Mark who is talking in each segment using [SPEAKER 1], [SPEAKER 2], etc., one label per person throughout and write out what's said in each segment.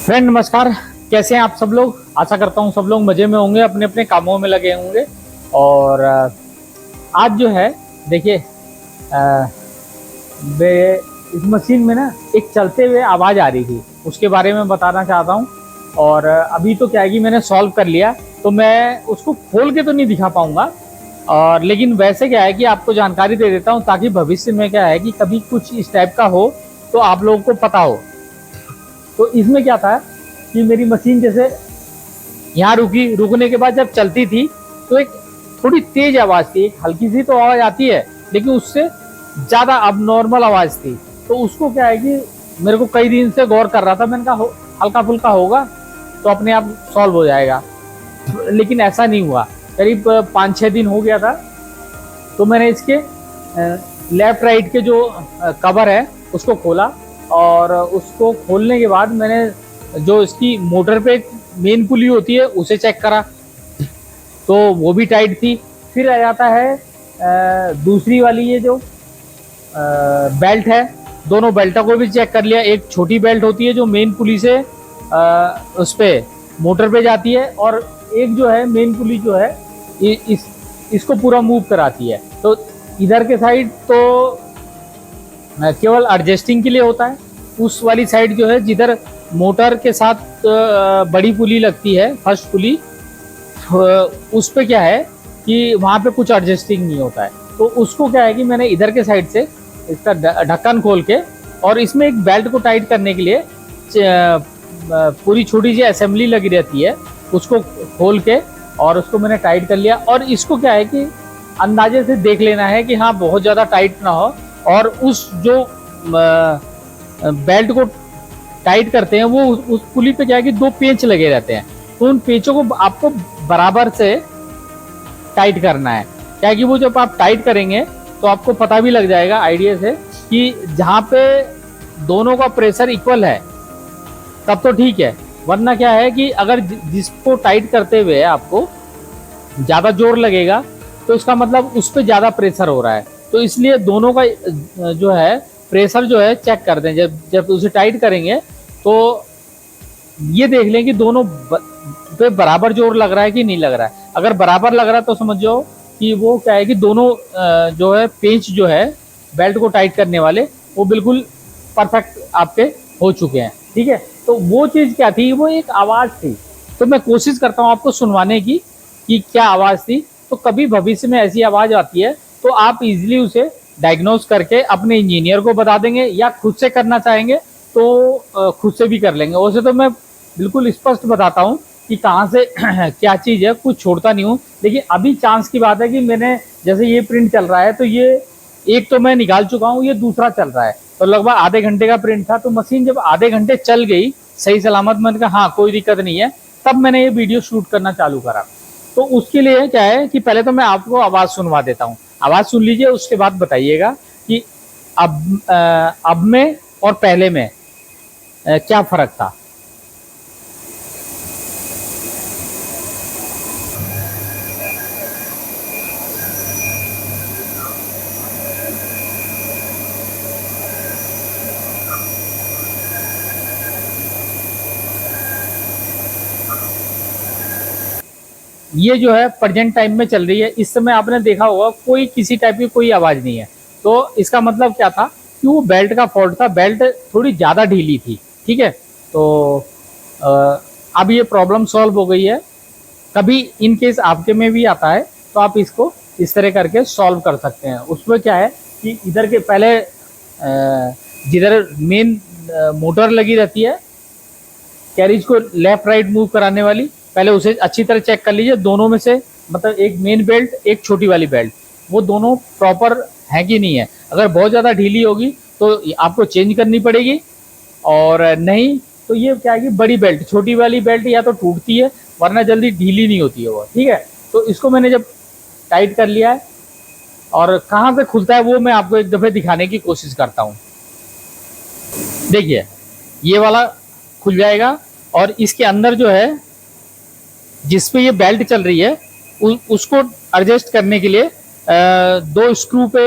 [SPEAKER 1] Friend नमस्कार। कैसे हैं आप सब लोग। आशा करता हूं सब लोग मजे में होंगे, अपने अपने कामों में लगे होंगे। और आज जो है देखिए, इस मशीन में ना एक चलते हुए आवाज़ आ रही थी, उसके बारे में बताना चाहता हूं। और अभी तो क्या है कि मैंने सॉल्व कर लिया, तो मैं उसको खोल के तो नहीं दिखा पाऊंगा। और लेकिन वैसे क्या है कि आपको जानकारी दे देता हूं, ताकि भविष्य में क्या है कि कभी कुछ इस टाइप का हो तो आप लोगों को पता हो। तो इसमें क्या था कि मेरी मशीन जैसे यहाँ रुकी, रुकने के बाद जब चलती थी तो एक थोड़ी तेज आवाज़ थी, एक हल्की सी तो आवाज़ आती है, लेकिन उससे ज़्यादा अब नॉर्मल आवाज़ थी। तो उसको क्या है कि मेरे को कई दिन से गौर कर रहा था, मैंने कहा हल्का फुल्का होगा तो अपने आप सॉल्व हो जाएगा, लेकिन ऐसा नहीं हुआ। करीब 5-6 दिन हो गया था, तो मैंने इसके लेफ्ट राइट के जो कवर है उसको खोला, और उसको खोलने के बाद मैंने जो इसकी मोटर पे मेन पुली होती है उसे चेक करा, तो वो भी टाइट थी। फिर आ जाता है दूसरी वाली ये जो बेल्ट है, दोनों बेल्टों को भी चेक कर लिया। एक छोटी बेल्ट होती है जो मेन पुली से उस पे मोटर पे जाती है, और एक जो है मेन पुली जो है इसको पूरा मूव कराती है। तो इधर के साइड तो केवल एडजस्टिंग के लिए होता है, उस वाली साइड जो है जिधर मोटर के साथ बड़ी पुली लगती है, फर्स्ट पुली, उस पे क्या है कि वहाँ पे कुछ एडजस्टिंग नहीं होता है। तो उसको क्या है कि मैंने इधर के साइड से इसका ढक्कन खोल के, और इसमें एक बेल्ट को टाइट करने के लिए पूरी छोटी सी असेंबली लगी रहती है, उसको खोल के और उसको मैंने टाइट कर लिया। और इसको क्या है कि अंदाजे से देख लेना है कि हाँ बहुत ज़्यादा टाइट ना हो, और उस जो बेल्ट को टाइट करते हैं वो उस पुली पे क्या है कि 2 पेंच लगे रहते हैं, तो उन पेंचों को आपको बराबर से टाइट करना है। क्या है कि वो जब आप टाइट करेंगे तो आपको पता भी लग जाएगा आइडिया से कि जहाँ पे दोनों का प्रेशर इक्वल है तब तो ठीक है, वरना क्या है कि अगर जिसको टाइट करते हुए आपको ज़्यादा जोर लगेगा तो इसका मतलब उस पर ज़्यादा प्रेशर हो रहा है। तो इसलिए दोनों का जो है प्रेशर जो है चेक कर दें। जब उसे टाइट करेंगे तो ये देख लें कि दोनों पे बराबर जोर लग रहा है कि नहीं लग रहा है। अगर बराबर लग रहा है तो समझ जाओ कि वो क्या है कि दोनों जो है पेंच जो है बेल्ट को टाइट करने वाले वो बिल्कुल परफेक्ट आपके हो चुके हैं। ठीक है, तो वो चीज़ क्या थी, वो एक आवाज़ थी। तो मैं कोशिश करता हूँ आपको सुनवाने की कि क्या आवाज़ थी। तो कभी भविष्य में ऐसी आवाज़ आती है तो आप इजीली उसे डायग्नोज करके अपने इंजीनियर को बता देंगे, या खुद से करना चाहेंगे तो खुद से भी कर लेंगे। वैसे तो मैं बिल्कुल स्पष्ट बताता हूँ कि कहाँ से क्या चीज़ है, कुछ छोड़ता नहीं हूँ। लेकिन अभी चांस की बात है कि मैंने जैसे ये प्रिंट चल रहा है, तो ये एक तो मैं निकाल चुका हूँ, ये दूसरा चल रहा है, तो लगभग आधे घंटे का प्रिंट था। तो मशीन जब आधे घंटे चल गई सही सलामत, मैंने कहा हाँ कोई दिक्कत नहीं है, तब मैंने ये वीडियो शूट करना चालू करा। तो उसके लिए क्या है कि पहले तो मैं आपको आवाज़ सुनवा देता हूँ, आवाज़ सुन लीजिए, उसके बाद बताइएगा कि अब में और पहले में क्या फ़र्क था। ये जो है प्रेजेंट टाइम में चल रही है, इस समय आपने देखा होगा कोई किसी टाइप की कोई आवाज़ नहीं है। तो इसका मतलब क्या था कि वो बेल्ट का फॉल्ट था, बेल्ट थोड़ी ज़्यादा ढीली थी। ठीक है, तो अब ये प्रॉब्लम सॉल्व हो गई है। कभी इन केस आपके में भी आता है तो आप इसको इस तरह करके सॉल्व कर सकते हैं। उसमें क्या है कि इधर के पहले जिधर मेन मोटर लगी रहती है कैरिज को लेफ्ट राइट मूव कराने वाली, पहले उसे अच्छी तरह चेक कर लीजिए। दोनों में से मतलब एक मेन बेल्ट एक छोटी वाली बेल्ट, वो दोनों प्रॉपर है कि नहीं है। अगर बहुत ज़्यादा ढीली होगी तो आपको चेंज करनी पड़ेगी, और नहीं तो ये क्या है कि बड़ी बेल्ट, छोटी वाली बेल्ट या तो टूटती है वरना जल्दी ढीली नहीं होती है वो। ठीक है, तो इसको मैंने जब टाइट कर लिया है, और कहाँ से खुलता है वो मैं आपको एक दफ़े दिखाने की कोशिश करता हूँ। देखिए ये वाला खुल जाएगा, और इसके अंदर जो है जिस पे ये बेल्ट चल रही है उसको एडजस्ट करने के लिए 2 स्क्रू पे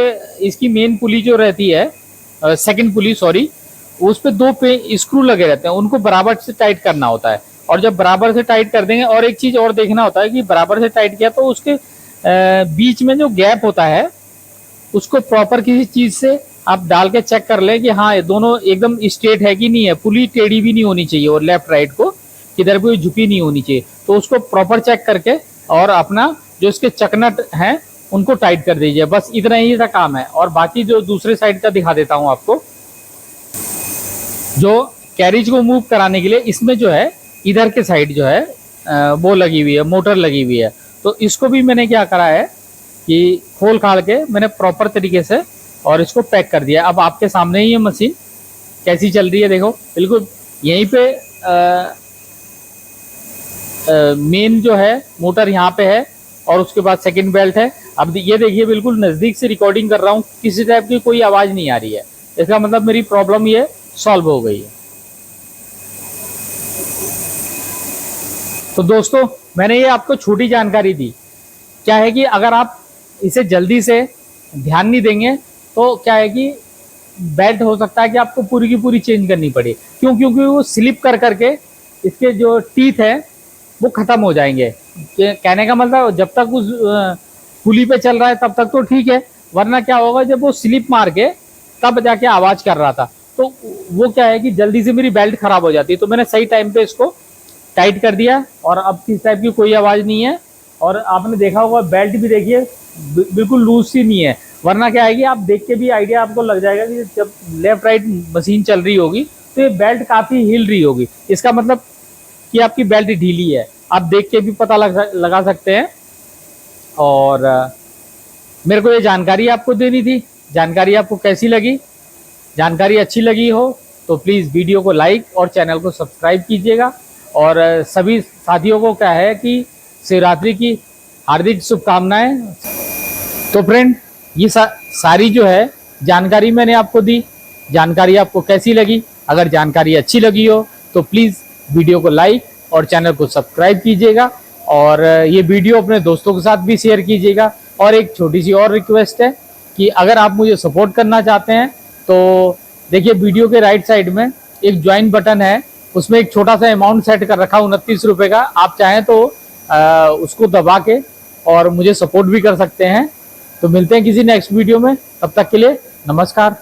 [SPEAKER 1] इसकी मेन पुली जो रहती है, सेकंड पुली सॉरी, उस पे 2 पे स्क्रू लगे रहते हैं, उनको बराबर से टाइट करना होता है। और जब बराबर से टाइट कर देंगे, और एक चीज और देखना होता है कि बराबर से टाइट किया तो उसके बीच में जो गैप होता है उसको प्रॉपर किसी चीज से आप डाल के चेक कर लें कि हाँ ये दोनों एकदम स्ट्रेट है कि नहीं है, पुली टेढ़ी भी नहीं होनी चाहिए और लेफ्ट राइट को किधर भी झुकी नहीं होनी चाहिए। तो उसको प्रॉपर चेक करके और अपना जो इसके चकनट हैं उनको टाइट कर दीजिए। बस इतना ही सा काम है। और बाकी जो दूसरे साइड का दिखा देता हूं आपको, जो कैरिज को मूव कराने के लिए इसमें जो है इधर के साइड जो है वो लगी हुई है, मोटर लगी हुई है। तो इसको भी मैंने क्या करा है कि खोल खाल के मैंने प्रॉपर तरीके से और इसको पैक कर दिया। अब आपके सामने ही ये मशीन कैसी चल रही है, देखो बिल्कुल यहीं पे मेन जो है मोटर यहाँ पे है और उसके बाद सेकंड बेल्ट है। अब ये देखिए बिल्कुल नजदीक से रिकॉर्डिंग कर रहा हूँ, किसी टाइप की कोई आवाज नहीं आ रही है। इसका मतलब मेरी प्रॉब्लम ये सॉल्व हो गई है। तो दोस्तों मैंने ये आपको छोटी जानकारी दी। क्या है कि अगर आप इसे जल्दी से ध्यान नहीं देंगे तो क्या है कि बेल्ट हो सकता है कि आपको पूरी की पूरी चेंज करनी पड़े। क्यों? क्योंकि वो स्लिप कर करके इसके जो टीथ है वो खत्म हो जाएंगे। कहने का मतलब जब तक उस पुली पे चल रहा है तब तक तो ठीक है, वरना क्या होगा जब वो स्लिप मार के तब जाके आवाज कर रहा था तो वो क्या है कि जल्दी से मेरी बेल्ट खराब हो जाती है। तो मैंने सही टाइम पे इसको टाइट कर दिया और अब किस टाइप की कोई आवाज नहीं है। और आपने देखा होगा बेल्ट भी देखिए बिल्कुल लूज सी नहीं है, वरना क्या है कि आप देख के भी आइडिया आपको लग जाएगा कि जब लेफ्ट राइट मशीन चल रही होगी तो ये बेल्ट काफी हिल रही होगी, इसका मतलब कि आपकी बेल्ट ढीली है। आप देख के भी पता लगा सकते हैं। और मेरे को ये जानकारी आपको देनी थी। जानकारी आपको कैसी लगी? जानकारी अच्छी लगी हो तो प्लीज़ वीडियो को लाइक और चैनल को सब्सक्राइब कीजिएगा। और सभी साथियों को क्या है कि शिवरात्रि की हार्दिक शुभकामनाएं। तो फ्रेंड ये सारी जो है जानकारी मैंने आपको दी। जानकारी आपको कैसी लगी? अगर जानकारी अच्छी लगी हो तो प्लीज़ वीडियो को लाइक और चैनल को सब्सक्राइब कीजिएगा और ये वीडियो अपने दोस्तों के साथ भी शेयर कीजिएगा। और एक छोटी सी और रिक्वेस्ट है कि अगर आप मुझे सपोर्ट करना चाहते हैं तो देखिए वीडियो के राइट साइड में एक ज्वाइन बटन है, उसमें एक छोटा सा अमाउंट सेट कर रखा 29 रुपये का। आप चाहें तो उसको दबा के और मुझे सपोर्ट भी कर सकते हैं। तो मिलते हैं किसी नेक्स्ट वीडियो में, तब तक के लिए नमस्कार।